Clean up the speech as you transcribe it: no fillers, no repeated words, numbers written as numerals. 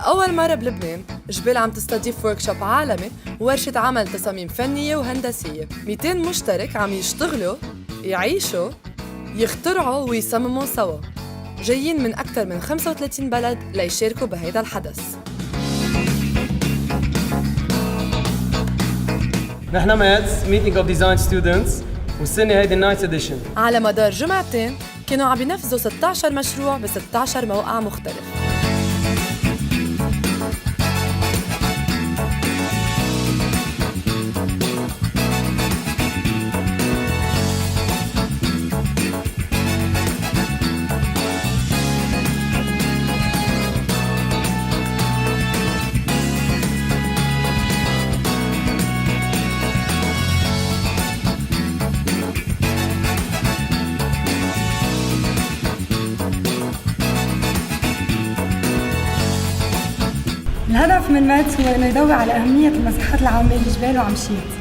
لأول مرة بلبنان جبال عم تستضيف وركشوب عالمي وورشة عمل تصاميم فنية وهندسية. 200 مشترك عم يشتغلوا يعيشوا يخترعوا ويصمموا سوا، جايين من أكثر من 35 بلد ليشاركوا بهيدا الحدث. نحن ماتس ميتينج اوف ديزاين ستودنتس والسنة هيدي النايت اديشن. على مدار جمعتين كانوا عم ينفذوا 16 مشروع ب 16 موقع مختلف. الهدف من ماتس هو انه يضوي على اهميه المساحات العامه لجبال وعمشيت.